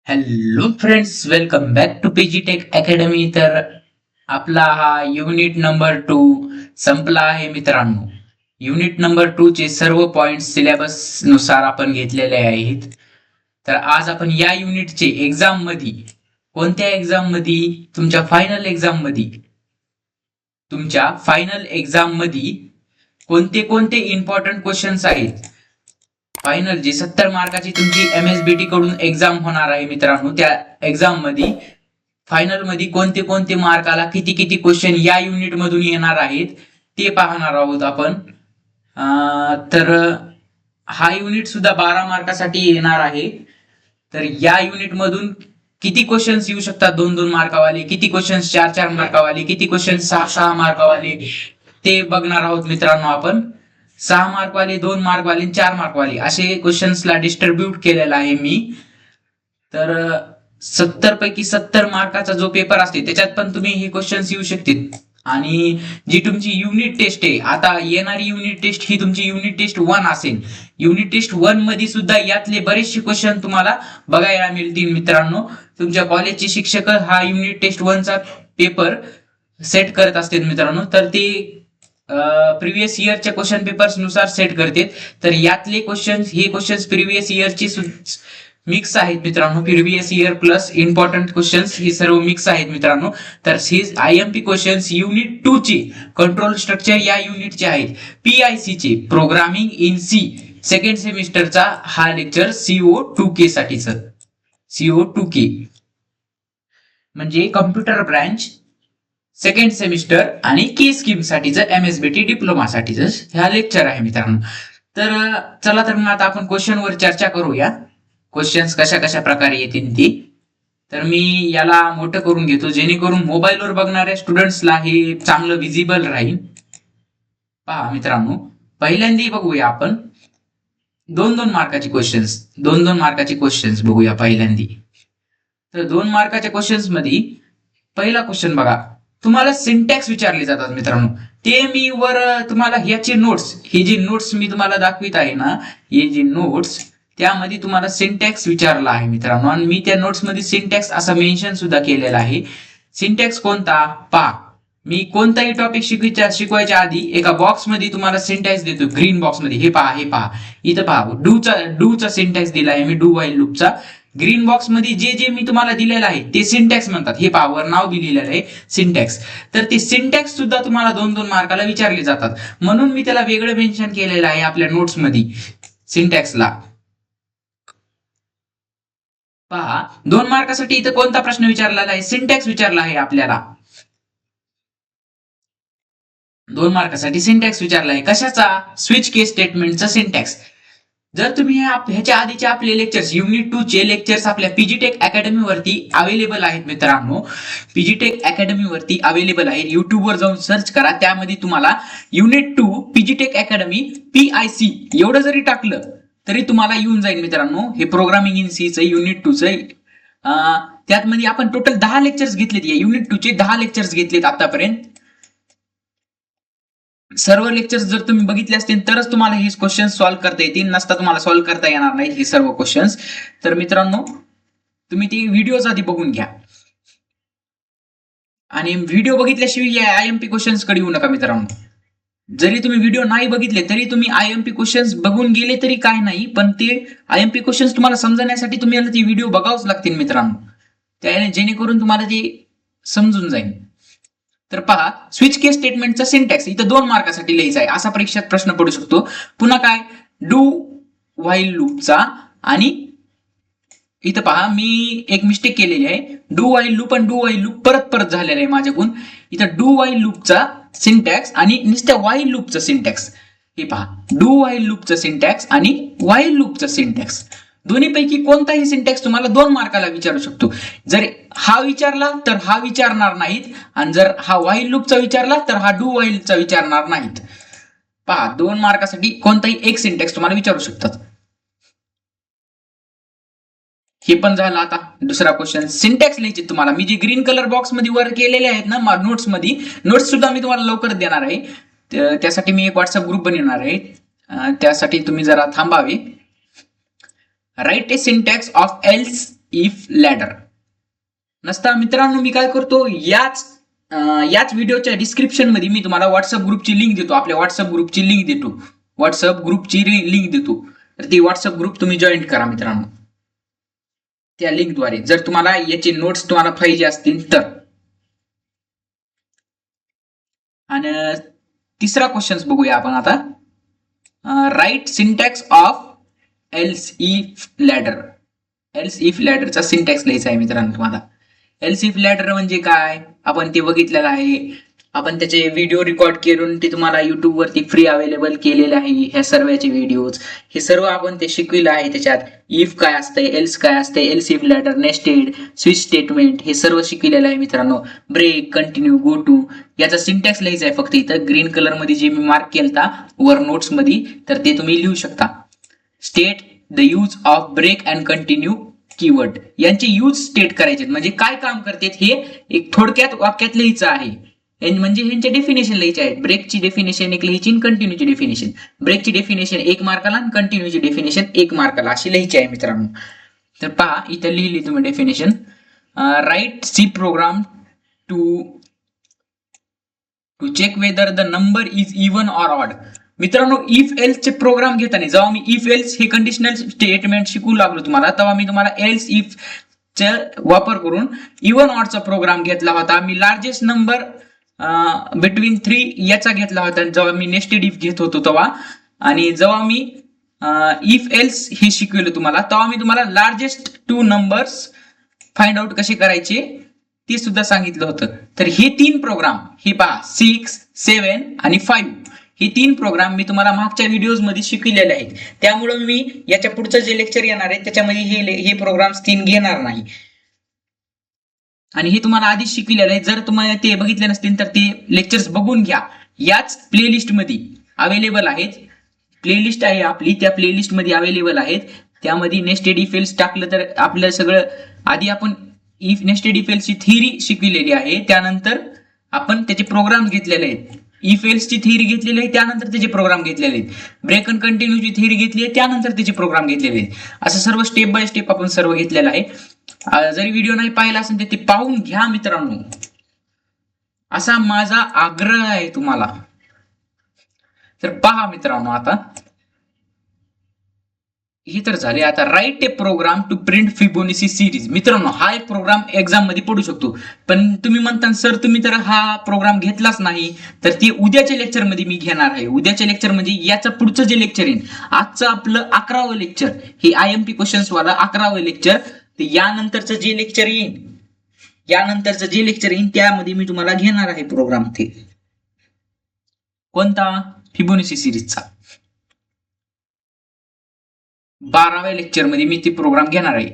Hello friends, welcome back to PG Tech Academy. तर आपला हा युनिट नंबर 2 संपला आहे मित्रांनो. युनिट नंबर 2 चे सर्व पॉइंट सिलेबस नुसार आपण घेतलेले आहेत. तर आज आपण या युनिटचे एक्झाम मध्ये, कोणत्या एक्झाम मध्ये, तुमच्या फायनल एक्झाम मध्ये कोणते कोणते इम्पॉर्टंट क्वेश्चन्स आहेत. फायनल जी 70 मार्काची तुमची MSBT कडून एक्झाम होणार आहे मित्रांनो, त्या एक्झाम मध्ये फायनल मध्ये कोणते कोणते मार्काला किती किती क्वेश्चन या युनिट मधून येणार आहेत ते पाहणार आहोत आपण. तर हा युनिट सुद्धा 12 मार्कासाठी येणार आहे. तर या युनिट मधून किती क्वेश्चन्स येऊ शकतात, 2-2 मार्कावाले, किती क्वेश्चन्स 4-4 मार्कावाले, किती क्वेश्चन्स 6-6 मार्कावाले, ते बघणार आहोत मित्रांनो आपण. 6 मार्कवाले, 2 मार्कवाले, 4 मार्कवाले असे क्वेश्चन्सला डिस्ट्रीब्यूट केलेला आहे मी. तर 70 पैकी 70 मार्काचा जो पेपर असते त्याच्यात पण तुम्ही हे क्वेश्चन्स येऊ शकतील. आणि जी तुमची युनिट टेस्ट आहे, आता येणारी युनिट टेस्ट ही तुमची युनिट टेस्ट 1 असेल. युनिट टेस्ट 1 मध्ये सुद्धा यातले बरेचसे क्वेश्चन तुम्हाला बघायला मिळतील मित्रांनो. तुमच्या कॉलेजचे शिक्षक हा युनिट टेस्ट 1 चा पेपर सेट करत असतील मित्रांनो. तर ते प्रिव्हियस इयरच्या क्वेश्चन पेपर्स नुसार सेट करते. तर यातले क्वेश्चन्स प्रिव्हियस इयरचे मिक्स आहेत मित्रांनो. Previous year plus important questions हे सर्व मिक्स आहेत मित्रांनो. तर हे IMP क्वेश्चन्स युनिट 2 चे कंट्रोल स्ट्रक्चर या युनिटचे आहेत. PIC चे प्रोग्रामिंग इन सी सेकंड सेमिस्टरचा हा लेक्चर CO2K साठीच. CO2K म्हणजे कम्प्युटर ब्रांच सेकंड सेमिस्टर आणि के स्कीम साठीचं MSBT डिप्लोमा साठीच हा लेक्चर आहे मित्रांनो. तर चला, तर मग आता आपण क्वेश्चनवर चर्चा करूया. क्वेश्चन्स कशा कशा प्रकारे येतील ती. तर मी याला मोठं करून घेतो जेणेकरून मोबाईलवर बघणाऱ्या स्टुडंट्सला हे चांगलं विजिबल राहील. पहा मित्रांनो, पहिल्यांदा बघूया आपण 2-2 मार्काचे क्वेश्चन्स बघूया पहिल्यांदा. तर 2 मार्काच्या क्वेश्चन्स मध्ये पहिला क्वेश्चन बघा. तुम्हाला सिंटॅक्स विचारले जातात मित्रांनो. ते मी वर तुम्हाला ह्याचे नोट्स, हे जे नोट्स मी तुम्हाला दाखवित आहे ना, हे जे नोट्स, त्यामध्ये तुम्हाला सिंटॅक्स विचारला आहे मित्रांनो. आणि मी त्या नोट्स मध्ये सिंटॅक्स असा मेन्शन सुद्धा केलेला आहे. सिंटॅक्स कोणता पहा. मी कोणताही टॉपिक शिकवायच्या आधी एका बॉक्स मध्ये तुम्हाला सिंटॅक्स देतो, ग्रीन बॉक्स मध्ये. हे पहा इथं पहा, डूचा सिंटॅक्स दिला आहे मी, डू व्हाईल लूपचा. ग्रीन बॉक्स मध्ये जे जे मी तुम्हाला दिलेलं आहे ते सिंटॅक्स म्हणतात. हे पहा, वर नाव दिलेलं आहे सिंटॅक्स. तर ते सिंटॅक्स सुद्धा तुम्हाला 2-2 मार्काला विचारले जातात. म्हणून मी त्याला वेगळं मेन्शन केलेलं आहे आपल्या नोट्स मध्ये सिंटॅक्सला. पहा, 2 मार्कासाठी इथं कोणता प्रश्न विचारलेला आहे, सिंटॅक्स विचारला आहे आपल्याला. 2 मार्कासाठी सिंटॅक्स विचारला आहे. कशाचा? स्विच केस स्टेटमेंटचा सिंटॅक्स. जर तुम्ही ह्याच्या आधीचे आपले लेक्चर्स, युनिट 2 चे लेक्चर्स आपल्या पीजीटेक अकॅडमी वरती अवेलेबल आहेत मित्रांनो. पीजीटेक अकॅडमी वरती अवेलेबल आहेत. युट्यूब वर जाऊन सर्च करा, त्यामध्ये तुम्हाला युनिट 2 पीजीटेक अकॅडमी PIC एवढं जरी टाकलं तरी तुम्हाला येऊन जाईल मित्रांनो. हे प्रोग्रामिंग इन सी चं युनिट 2 चं, त्यात मध्ये आपण टोटल 10 लेक्चर्स घेतलेत. या युनिट 2 चे 10 लेक्चर्स घेतलेत आतापर्यंत. सर्व लेक्चर्स जर तुम्ही बघितले असतील तरच तुम्हाला हे क्वेश्चन सॉल्व्ह करता येतील, नसता तुम्हाला सॉल्व्ह करता येणार नाहीत हे सर्व क्वेश्चन्स. तर मित्रांनो, तुम्ही ते व्हिडिओज आधी बघून घ्या. आणि व्हिडिओ बघितल्याशिवाय IMP क्वेश्चन्स कडे येऊ नका मित्रांनो. जरी तुम्ही व्हिडिओ नाही बघितले तरी तुम्ही IMP क्वेश्चन्स बघून गेले तरी काय नाही, पण ते IMP क्वेश्चन्स तुम्हाला समजण्यासाठी तुम्हाला ते व्हिडिओ बघावंच लागतील मित्रांनो, त्याने जेणेकरून तुम्हाला ते समजून जाईल. तर पहा, स्विच केस स्टेटमेंटचा सिंटॅक्स इथं 2 मार्कासाठी लिहायचा आहे, असा परीक्षेत प्रश्न पडू शकतो. पुन्हा काय, डू व्हाईल लूपचा. आणि इथं पहा, मी एक मिस्टेक केलेली आहे. डू व्हाईल लूप आणि डू व्हाईल लूप परत परत झालेला आहे माझ्याकडून. इथं डू व्हाईल लूपचा सिंटॅक्स आणि नुसत्या व्हाईल लूपचा सिंटॅक्स. हे पहा, डू व्हाईल लूपचा सिंटॅक्स आणि व्हाईल लूपचा सिंटॅक्स, दोन्हीपैकी कोणताही सिंटॅक्स तुम्हाला 2 मार्काला विचारू शकतो. जर हा विचारला तर हा विचारणार नाहीत, आणि जर हा व्हाईल लूपचा विचारला तर हा डू व्हाईलचा विचारणार नाहीत. पहा, 2 मार्कासाठी कोणताही एक सिंटॅक्स तुम्हाला विचारू शकतात. हे पण झालं. आता दुसरा क्वेश्चन, सिंटॅक्स लिहायचे तुम्हाला. मी जे ग्रीन कलर बॉक्स मध्ये वर केलेले आहेत ना नोट्स मध्ये, नोट्स सुद्धा मी तुम्हाला लवकरच देणार आहे. त्यासाठी मी एक व्हॉट्सअप ग्रुप बनवणार आहे, त्यासाठी तुम्ही जरा थांबावे. Write a syntax of else if ladder नसता मित्रांनो, मी काय करतो, याच व्हिडिओच्या डिस्क्रिप्शन मध्ये मी तुम्हाला व्हॉट्सअप ग्रुपची लिंक देतो, आपल्या व्हॉट्सअप ग्रुपची लिंक देतो, व्हॉट्सअप ग्रुपची लिंक देतो. तर ती व्हॉट्सअप ग्रुप तुम्ही जॉईन करा मित्रांनो त्या लिंकद्वारे, जर तुम्हाला याचे नोट्स तुम्हाला पाहिजे असतील तर. आणि तिसरा क्वेश्चन बघूया आपण आता. Write syntax of else if ladder. Else if लॅडरचा सिंटॅक्स लिहायचा आहे मित्रांनो तुम्हाला. एल्स इफ लॅडर म्हणजे काय आपण ते बघितलेलं आहे, आपण त्याचे व्हिडिओ रेकॉर्ड करून ते तुम्हाला युट्यूब वरती फ्री अवेलेबल केलेले आहे. ह्या सर्वचे व्हिडिओज हे सर्व आपण ते शिकविलं आहे. त्याच्यात इफ काय असतंय, एल्स काय असतंय, else if ladder, nested, switch statement हे सर्व शिकविलेलं आहे मित्रांनो. ब्रेक, कंटिन्यू, गो टू याचा सिंटॅक्स लिहायचा आहे फक्त इथं ग्रीन कलर मध्ये जे मी मार्क केलता वर नोट्स मध्ये, तर ते तुम्ही लिहू शकता. State the use of break and continue keyword यांचे यूज स्टेट करायचे, म्हणजे काय काम करतात हे एक थोडक्यात वाक्यात लिहायचं आहे. म्हणजे ह्यांचे डेफिनेशन लिहायचे आहेत. ब्रेकची डेफिनेशन एक लिहायची आणि कंटिन्यूची डेफिनेशन. ब्रेकची डेफिनेशन 1 मार्काला आणि कंटिन्यूची डेफिनेशन 1 मार्काला अशी लिहायची आहे मित्रांनो. तर पहा इथं लिहिली तुम्ही definition. Write C program to check whether the number is even or odd. मित्रांनो, इफ एल्स चे प्रोग्राम घेताना जेव्हा मी इफ एल्स हे कंडिशनल स्टेटमेंट शिकू लागलो तुम्हाला, तेव्हा मी तुम्हाला एल्स इफ चा वापर करून इवन ऑडचा प्रोग्राम घेतला होता. मी लार्जेस्ट नंबर बिटवीन 3 याचा घेतला होता जेव्हा मी नेस्टेड इफ घेत होतो तेव्हा. आणि जेव्हा मी इफ एल्स हे शिकवलं तुम्हाला, तेव्हा मी तुम्हाला लार्जेस्ट 2 नंबर्स फाइंड आउट कसे करायचे ते सुद्धा सांगितलं होतं. तर हे 3 प्रोग्राम, हे पहा 6, 7 आणि 5, हे 3 प्रोग्राम मी तुम्हाला मागच्या व्हिडिओज मध्ये शिकविलेले आहेत. त्यामुळे मी याच्या पुढचं जे लेक्चर येणार आहे त्याच्यामध्ये हे प्रोग्राम्स 3 घेणार नाही. आणि हे तुम्हाला आधीच शिकलेलं आहे. जर तुम्हाला ते बघितले नसतील तर ते लेक्चर्स बघून घ्या. याच प्लेलिस्ट मध्ये अवेलेबल आहेत. प्लेलिस्ट आहे आपली, त्या प्लेलिस्ट मध्ये अवेलेबल आहेत. त्यामध्ये नेस्टेड इफ एल्स टाकलं तर आपलं सगळं, आधी आपण इफ नेस्टेड इफ एल्सची थिअरी शिकविलेली आहे, त्यानंतर आपण त्याचे प्रोग्राम घेतलेले आहेत. इफ एल्सची थिअरी घेतलेली आहे, त्यानंतर त्याचे प्रोग्राम घेतलेले आहेत. ब्रेक अँड कंटिन्यूची थिअरी घेतली आहे, त्यानंतर त्याचे प्रोग्राम घेतलेले आहेत. असं सर्व स्टेप बाय स्टेप आपण सर्व घेतलेलं आहे. जरी व्हिडिओ नाही पाहिला असेल तर ते पाहून घ्या मित्रांनो, असा माझा आग्रह आहे तुम्हाला. तर पहा मित्रांनो, आता हे तर झाले. आता write a program to print Fibonacci series. मित्रांनो, हा एक प्रोग्राम एक्झाम मध्ये पडू शकतो, पण तुम्ही म्हणता सर तुम्ही तर हा प्रोग्राम घेतलाच नाही, तर ते उद्याच्या लेक्चर मध्ये मी घेणार आहे. उद्याच्या लेक्चर म्हणजे याचं पुढचं जे लेक्चर येईल, आजचं आपलं 11वं लेक्चर, हे IMP क्वेश्चन्स वाला 11वं लेक्चर, ते यानंतरचं जे लेक्चर येईल त्यामध्ये मी तुम्हाला घेणार आहे प्रोग्राम. ते कोणता? फिबोनाची सिरीजचा 12व्या लेक्चर मध्ये मी ते प्रोग्राम घेणार आहे.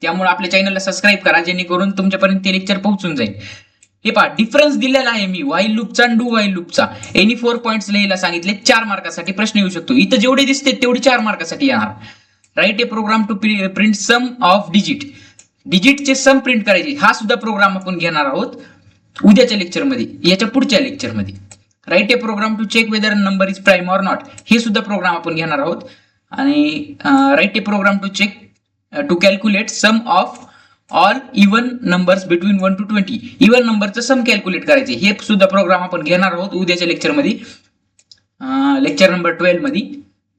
त्यामुळे आपल्या चॅनलला सबस्क्राईब करा, जेणेकरून तुमच्यापर्यंत ते लेक्चर पोहोचून जाईल. हे पहा, डिफरन्स दिलेला आहे मी व्हाईल लूपचा आणि डू व्हाईल लूपचा. एनी 4 पॉइंट्स लिहायला सांगितले. 4 मार्कासाठी प्रश्न येऊ शकतो. इथं जेवढे दिसते तेवढे 4 मार्कासाठी येणार. Write a program to print sum of digit. डिजिटचे सम प्रिंट करायचे, हा सुद्धा प्रोग्राम आपण घेणार आहोत उद्याच्या लेक्चर मध्ये, याच्या पुढच्या लेक्चर मध्ये. Write a program to check whether number is prime or not, हे सुद्धा प्रोग्राम आपण घेणार आहोत. आणि write a program to check to calculate sum of all even numbers between 1 to 20. Even नंबरचं सम कॅल्क्युलेट करायचे, हे सुद्धा प्रोग्राम आपण घेणार आहोत उद्याच्या लेक्चर मध्ये, लेक्चर नंबर 12 मध्ये.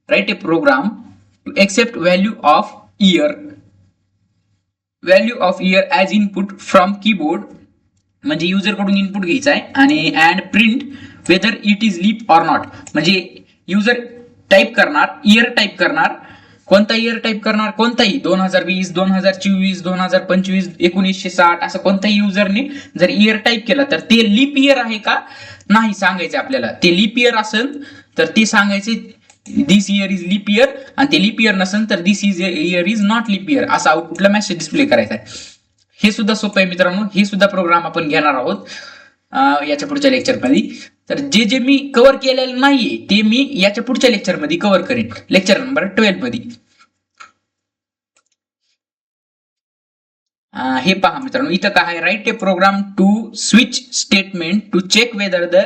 Write a program to accept value of year as input from keyboard, म्हणजे युजर कडून इनपुट घ्यायचा आहे. आणि and print whether it is leap or not, म्हणजे युजर टाईप करणार, इयर टाईप करणार, कोणता इयर टाईप करणार, कोणताही 2020, 2024, 2025, 1960 असं कोणताही युजरने जर इयर टाईप केला तर ते लीप इयर आहे का नाही सांगायचं आपल्याला. ते लीप इयर असेल तर ते सांगायचे this year is leap year, आणि ते लीप इयर नसेल तर this year is not leap year, असा आउटपुटला मेसेज डिस्प्ले करायचा आहे. हे सुद्धा सोपं आहे मित्रांनो. हे सुद्धा प्रोग्राम आपण घेणार आहोत याच्या पुढच्या लेक्चर मध्ये. तर जे मी कव्हर केलेलं नाहीये ते मी याच्या पुढच्या लेक्चर मध्ये कव्हर करेन, लेक्चर नंबर 12 मध्ये. हे पहा मित्रांनो, इथं काय आहे, write a program to switch statement to check whether the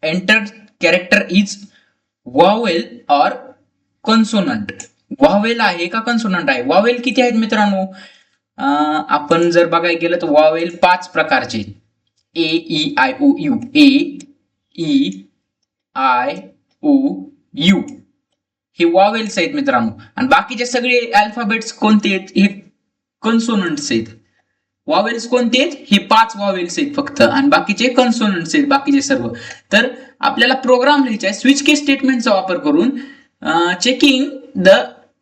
enter character is vowel or consonant. Vowel आहे का कन्सोनंट आहे. व्हावेल किती आहेत मित्रांनो? आपण जर बघायला गेलं तर वॉवेल 5 प्रकारचे, A E I O U, A E I O U हे वॉवेल्स आहेत मित्रांनो. आणि बाकीचे सगळे अल्फाबेट्स कोणते आहेत? हे कन्सोनंट्स आहेत. वॉवेल्स कोणते आहेत? हे 5 वॉवेल्स आहेत फक्त, आणि बाकीचे कन्सोनंट्स आहेत बाकीचे सर्व. तर आपल्याला प्रोग्राम लिहायचा आहे स्विच केस स्टेटमेंटचा वापर करून, checking the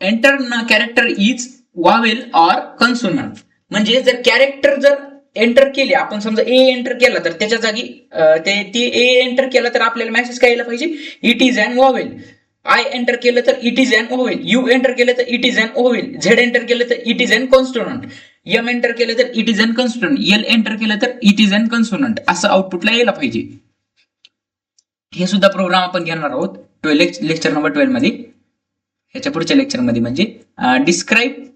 enter character is vowel or consonant. म्हणजे जर कॅरेक्टर जर एंटर केले, आपण समजा ए एंटर केला तर त्याच्या जागी ते ए एंटर केला तर आपल्याला मेसेज काय यायला पाहिजे? It is an vowel. I enter केलं तर it is an vowel, U enter केलं तर it is an vowel, Z enter केलं तर it is an consonant, M enter केलं तर it is an consonant, L enter केलं तर इट इज अन कॉन्सोनंट, असं आउटपुटला यायला पाहिजे. हे सुद्धा प्रोग्राम आपण घेणार आहोत लेक्चर नंबर 12 मध्ये, ह्याच्या पुढच्या लेक्चर मध्ये, म्हणजे describe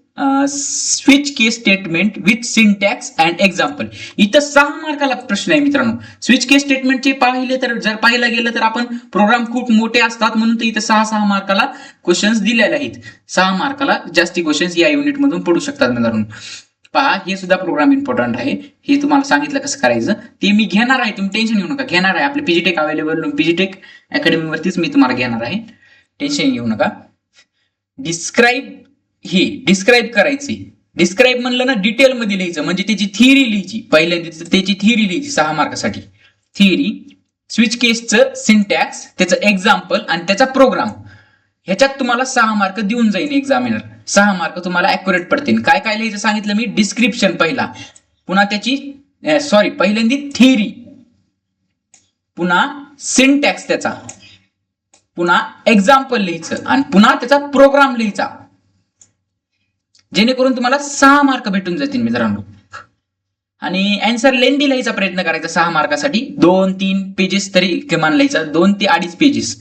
switch case statement with syntax and example. इथं 6 मार्काला प्रश्न आहे मित्रांनो. स्विच केस स्टेटमेंटचे पाहिले तर, जर पाहायला गेलं तर आपण प्रोग्राम खूप मोठे असतात म्हणून इथं 6 मार्काला क्वेश्चन्स दिलेले आहेत. 6 मार्काला जास्ती क्वेश्चन्स या युनिट मधून पडू शकतात मित्रांनो. पहा, हे सुद्धा प्रोग्राम इम्पॉर्टंट आहे. हे तुम्हाला सांगितलं कसं करायचं ते मी घेणार आहे, तुम्ही टेन्शन घेऊ नका. घेणार आहे आपले पीजीटेक अवेलेबल, पीजीटेक अकॅडमीवरतीच मी तुम्हाला घेणार आहे, टेन्शन घेऊ नका. डिस्क्राईब करायची. डिस्क्राईब म्हणलं ना, डिटेल मध्ये लिहायचं, म्हणजे त्याची थिअरी लिहायची. पहिल्यांदा त्याची थिअरी लिहायची 6 मार्कासाठी. थिअरी, स्विच केसचं सिंटॅक्स, त्याचं एक्झाम्पल आणि त्याचा प्रोग्राम. ह्याच्यात तुम्हाला 6 मार्क देऊन जाईल एक्झामिनर. 6 मार्क तुम्हाला अॅक्युरेट पडतील. काय काय लिहायचं सांगितलं मी? डिस्क्रिप्शन पहिला, पुन्हा त्याची पहिल्यांदा थिअरी, पुन्हा सिंटॅक्स त्याचा, पुन्हा एक्झाम्पल लिहायचं आणि पुन्हा त्याचा प्रोग्राम लिहायचा, जेणेकरून तुम्हाला 6 मार्क भेटून जातील मित्रांनो. आणि आन्सर लेंदी लिहायचा प्रयत्न करायचा 6 मार्कासाठी. 2-3 पेजेस तरी किमान लिहायचा, 2 ते 2.5 pages.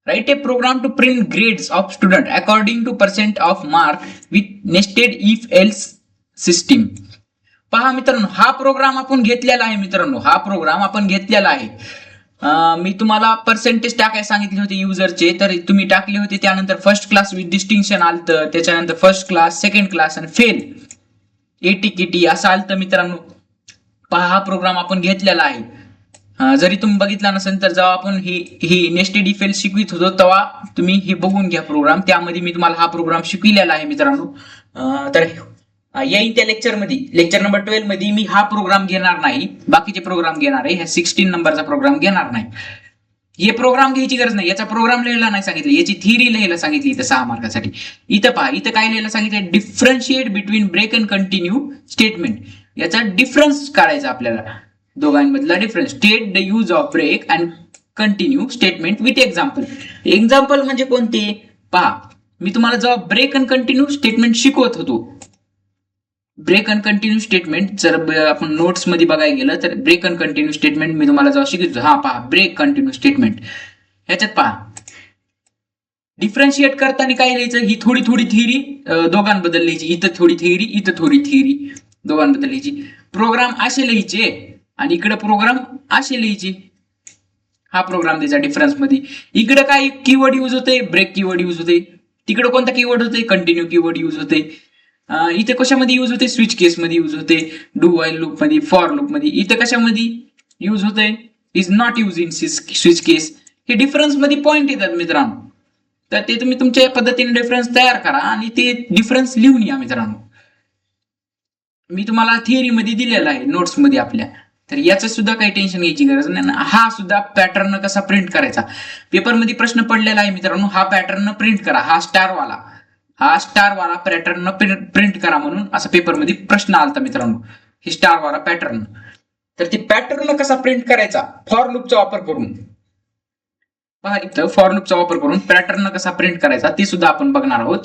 Write a program to print grades of student according to percent of mark with nested if else system. पहा मित्रांनो, हा प्रोग्राम आपण घेतलेला आहे मित्रांनो. हा प्रोग्राम आपण घेतलेला आहे. मी तुम्हाला पर्सेंटेज टाकायला सांगितले होते युजरचे, तर तुम्ही टाकले होते. त्यानंतर फर्स्ट क्लास विथ डिस्टिंक्शन आलतं, त्याच्यानंतर फर्स्ट क्लास, सेकंड क्लास आणि फेल, एटीकेटी असं आलतं मित्रांनो. पहा, हा प्रोग्राम आपण घेतलेला आहे. जरी तुम्ही बघितला नसेल तर जेव्हा आपण ही नेस्टेड इफ एल्स शिकवित होतो तेव्हा तुम्ही हे बघून घ्या प्रोग्राम. त्यामध्ये मी तुम्हाला हा प्रोग्राम शिकविलेला आहे मित्रांनो. तर येईल त्या लेक्चर नंबर 12 मध्ये मी हा प्रोग्राम घेणार नाही, बाकीचे प्रोग्राम घेणार आहे. ह्या 16 नंबरचा प्रोग्राम घेणार नाही. हे प्रोग्राम घ्यायची गरज नाही, याचा प्रोग्राम लिहायला नाही सांगितलं, याची थिअरी लिहायला सांगितली इथं 6 मार्कासाठी. इथं पहा, इथं काय लिहायला सांगितलं? Differentiate between break and continue statement. याचा डिफरन्स काढायचा आपल्याला, दोघांमधला difference. State the use of break and continue statement with example. Example म्हणजे कोणते? पहा, मी तुम्हाला जेव्हा ब्रेक अँड कंटिन्यू स्टेटमेंट शिकवत होतो, ब्रेक अँड कंटिन्यू स्टेटमेंट जर आपण नोट्स मध्ये बघायला गेलं तर ब्रेक अँड कंटिन्यू स्टेटमेंट मी तुम्हाला जेव्हा शिकवतो, हा पहा ब्रेक कंटिन्यू स्टेटमेंट, ह्याच्यात पहा डिफरन्शिएट करताना काय लिहायचं? ही थोडी थोडी थिअरी दोघांबद्दल लिहायची, इथं थोडी थिअरी, इथं थोडी थिअरी, दोघांबद्दल लिहायची. प्रोग्राम असे लिहायचे आणि इकडे प्रोग्राम असे लिहायचे. हा प्रोग्राम द्यायचा डिफरन्स मध्ये. इकडे काय कीवर्ड युज होते? ब्रेक कीवर्ड युज होते. तिकडे कोणता कीवर्ड होते? कंटिन्यू कीवर्ड युज होते. इथे कशामध्ये युज होते? स्विच केस मध्ये युज होते, डू व्हाईल लूप मध्ये, फॉर लूप मध्ये. इथं कशामध्ये युज होते? Is not use in switch case. हे डिफरन्स मध्ये पॉइंट येतात मित्रांनो. तर ते तुम्ही तुमच्या पद्धतीने डिफरन्स तयार करा आणि ते डिफरन्स लिहून या मित्रांनो. मी तुम्हाला थिअरी मध्ये दिलेला आहे नोट्स मध्ये आपल्या, तर याचं सुद्धा काही टेन्शन घ्यायची गरज नाही. हा सुद्धा पॅटर्न कसा प्रिंट करायचा, पेपरमध्ये प्रश्न पडलेला आहे मित्रांनो. हा पॅटर्न प्रिंट करा, हा स्टार वाला पॅटर्न प्रिंट करा म्हणून असा पेपरमध्ये प्रश्न आलता मित्रांनो. हे स्टार वाला पॅटर्न, तर ते पॅटर्न कसा प्रिंट करायचा? फॉर लूपचा वापर करून. पहा, इथं फॉर लूपचा वापर करून पॅटर्न कसा प्रिंट करायचा ते सुद्धा आपण बघणार आहोत.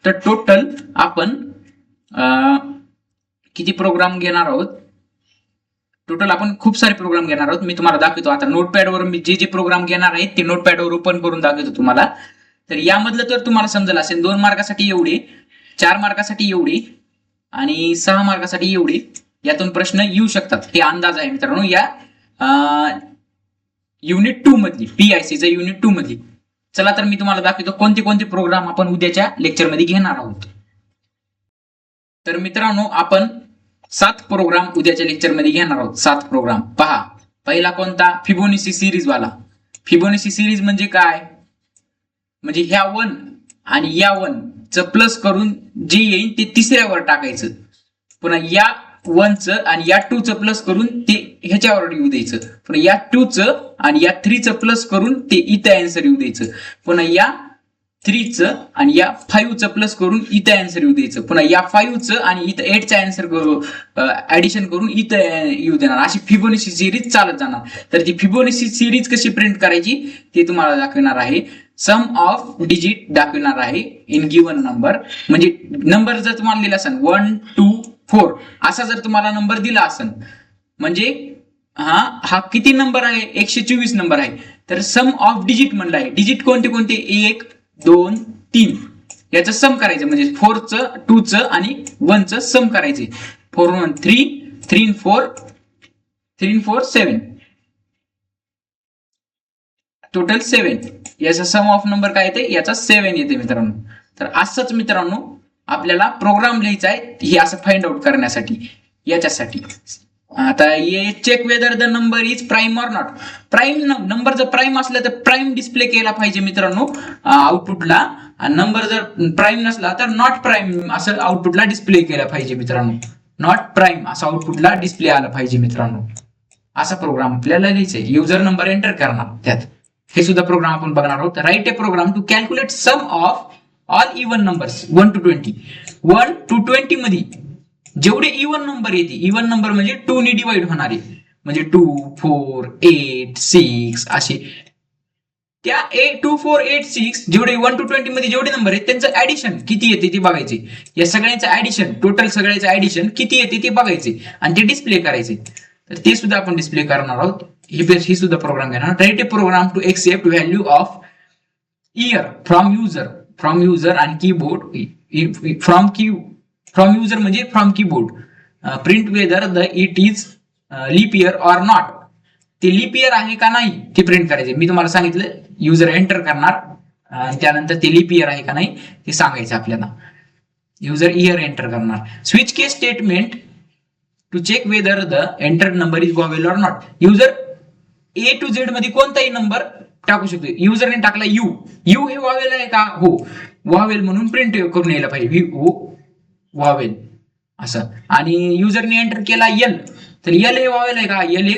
तर टोटल आपण किती प्रोग्राम घेणार आहोत? टोटल आपण खूप सारे प्रोग्राम घेणार आहोत. मी तुम्हाला दाखवतो आता नोटपॅडवर मी जे प्रोग्राम घेणार आहेत ते नोटपॅडवर ओपन करून दाखवतो तुम्हाला. तर यामधलं तर तुम्हाला समजलं असेल, 2 मार्कासाठी एवढे, 4 मार्कासाठी एवढे आणि 6 मार्कासाठी एवढे यातून प्रश्न येऊ शकतात. हे अंदाज आहे मित्रांनो या युनिट 2 मधली, PICचा युनिट 2 मधली. चला तर मी तुम्हाला दाखवतो कोणते कोणते प्रोग्राम आपण उद्याच्या लेक्चरमध्ये घेणार आहोत. तर मित्रांनो आपण 7 प्रोग्राम उद्याच्या लेक्चरमध्ये घेणार आहोत. 7 प्रोग्राम पहा. पहिला कोणता? फिबोनाची सिरीज वाला. फिबोनाची सिरीज म्हणजे काय? म्हणजे ह्या 1 आणि या 1 च प्लस करून जे येईल ते तिसऱ्यावर टाकायचं. पुन्हा या 1 च आणि या 2 च प्लस करून ते ह्याच्यावर येऊ द्यायचं. पुन्हा या 2 च आणि या 3 च प्लस करून ते इथं आन्सर येऊ द्यायचं. पुन्हा या 3 च आणि या 5 च प्लस करून इथं आन्सर येऊ द्यायचं. पुन्हा या 5 च आणि इथं 8 चा आन्सर ऍडिशन करून इथं येऊ देणार. अशी फिबोनाची सिरीज चालत जाणार. तर ती फिबोनाची सिरीज कशी प्रिंट करायची ते तुम्हाला दाखवणार आहे. सम ऑफ डिजिट दाखवणार आहे इन गिवन नंबर. म्हणजे नंबर जर तुम्हाला दिला असेल 1 2 4 असा जर तुम्हाला नंबर दिला असेल म्हणजे हा किती नंबर आहे? 124 नंबर आहे. तर सम ऑफ डिजिट म्हणलं आहे. डिजिट कोणते कोणते? 1 2 3 याचं सम करायचं. म्हणजे 4 च 2 च आणि 1 च सम करायचे. 4 1 3 3 4 3 4 7 टोटल 7. याचा सम ऑफ नंबर काय येते? याचा 7 येते मित्रांनो. तर असंच मित्रांनो आपल्याला प्रोग्राम लिहायचा आहे हे असं फाइंड आउट करण्यासाठी. याच्यासाठी आता check whether the number is prime or not. Prime number जर प्राईम असला तर प्राईम डिस्प्ले केला पाहिजे मित्रांनो आउटपुटला. नंबर जर प्राईम नसला तर नॉट प्राईम असं आउटपुटला डिस्प्ले केला पाहिजे मित्रांनो. नॉट प्राईम असं आउटपुटला डिस्प्ले आला पाहिजे मित्रांनो. असा प्रोग्राम आपल्याला लिहायचा आहे. युजर नंबर एंटर करणार त्यात. हे सुद्धा प्रोग्राम आपण बघणार आहोत. Write a program to calculate sum of all even numbers 1 to 20. 1 to 20 मध्ये जेवढे इव्हन नंबर येते, इव्हन नंबर म्हणजे 2 ने डिवाइड होणारे म्हणजे 2 4 8 6 असे. त्या 2 4 8 6 जेवढे 1 to 20 मध्ये जेवढे नंबर आहेत त्यांचं ऍडिशन किती येते ते बघायचे. या सगळ्यांचं ऍडिशन टोटल सगळ्याचं ऍडिशन किती येते ते बघायचे आणि ते डिस्प्ले करायचे. तर ते सुद्धा आपण डिस्प्ले करणार आहोत. ही सुद्धा प्रोग्राम घेणार. Write a program to accept value of year from user आणि कीबोर्ड फ्रॉम युजर म्हणजे from keyboard. Print whether the it is leap year or not. ते लीप इयर आहे का नाही ते प्रिंट करायचे. मी तुम्हाला सांगितलं युजर एंटर करणार आणि त्यानंतर ते लीप इयर आहे का नाही ते सांगायचं आपल्याला. युजर इयर एंटर करणार. Switch case statement to check whether the enter number is vowel or not. User A to Z मध्ये कोणताही नंबर टाकू शकतो. युजरने टाकला यू हे वॉवेल आहे का? हो वॉवेल म्हणून प्रिंट करून यायला पाहिजे. वॉवेल असं. आणि युजरने एंटर केला एल तर एल हे वॉवेल आहे का? एल हे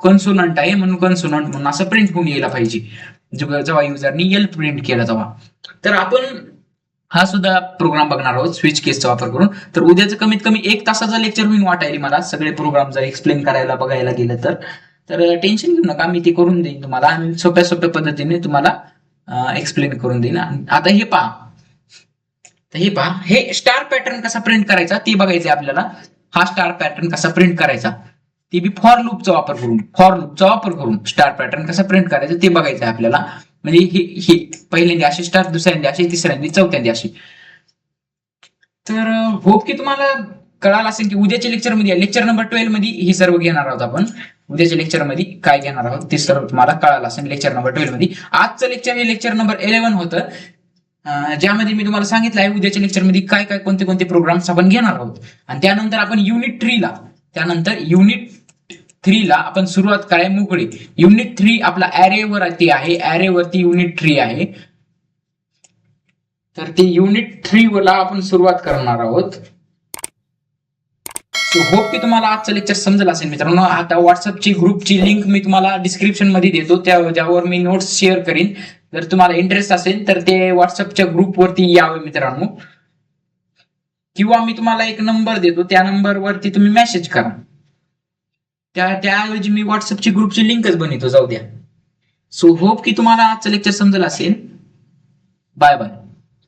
कन्सोनंट आहे म्हणून कन्सोनंट म्हणून असं प्रिंट होऊन यायला पाहिजे जेव्हा युजरने एल प्रिंट केला तेव्हा. तर आपण हा सुद्धा प्रोग्राम बघणार आहोत स्विच केसचा वापर करून. तर उद्याचं कमीत कमी 1 तासाचं लेक्चर होईल वाटायला मला सगळे प्रोग्राम जर एक्सप्लेन करायला बघायला गेलं तर. टेन्शन घेऊ नका, मी ते करून देईन तुम्हाला आणि सोप्या सोप्या पद्धतीने तुम्हाला एक्सप्लेन करून देईन. आता हे पहा हे स्टार पॅटर्न कसा प्रिंट करायचा ते बघायचं आपल्याला. हा स्टार पॅटर्न कसा प्रिंट करायचा ते बी फॉर लूपचा वापर करून स्टार पॅटर्न कसा प्रिंट करायचा ते बघायचं आहे आपल्याला. म्हणजे हे पहिल्यांदा असे स्टार, दुसऱ्यांदा असे, तिसऱ्यांदा, चौथ्यांदा असे. तर होप की तुम्हाला कळालं असेल की उद्याच्या लेक्चरमध्ये लेक्चर नंबर 12 मध्ये हे सर्व घेणार आहोत आपण. उद्याच्या लेक्चरमध्ये काय घेणार आहोत ते सर्व तुम्हाला कळालं असेल लेक्चर नंबर 12 मध्ये. आजचं लेक्चर हे लेक्चर नंबर 11 होतं ज्यामध्ये मी तुम्हाला सांगितलं आहे उद्याच्या लेक्चरमध्ये काय काय कोणते कोणते प्रोग्राम्स आपण घेणार आहोत. आणि त्यानंतर आपण युनिट 3 ला आपण सुरुवात कराय मोकळी. युनिट 3 आपला ऍरे वरती आहे. ऍरे वरती युनिट 3 आहे. तर ते युनिट 3 ला आपण सुरुवात करणार आहोत. सो होप की तुम्हाला आजचं लेक्चर समजलं असेल मित्रांनो. आता व्हॉट्सअपची ग्रुपची लिंक मी तुम्हाला डिस्क्रिप्शन मध्ये देतो, ज्यावर मी नोट्स शेअर करीन. जर तुम्हाला इंटरेस्ट असेल तर ते व्हॉट्सअपच्या ग्रुपवरती यावे मित्रांनो. किंवा मी तुम्हाला एक नंबर देतो त्या नंबरवरती तुम्ही मेसेज करा. त्याऐवजी मी व्हॉट्सअपची ग्रुपची लिंकच बनवतो, जाऊ द्या. सो होप की तुम्हाला आजचं लेक्चर समजलं असेल. Bye bye.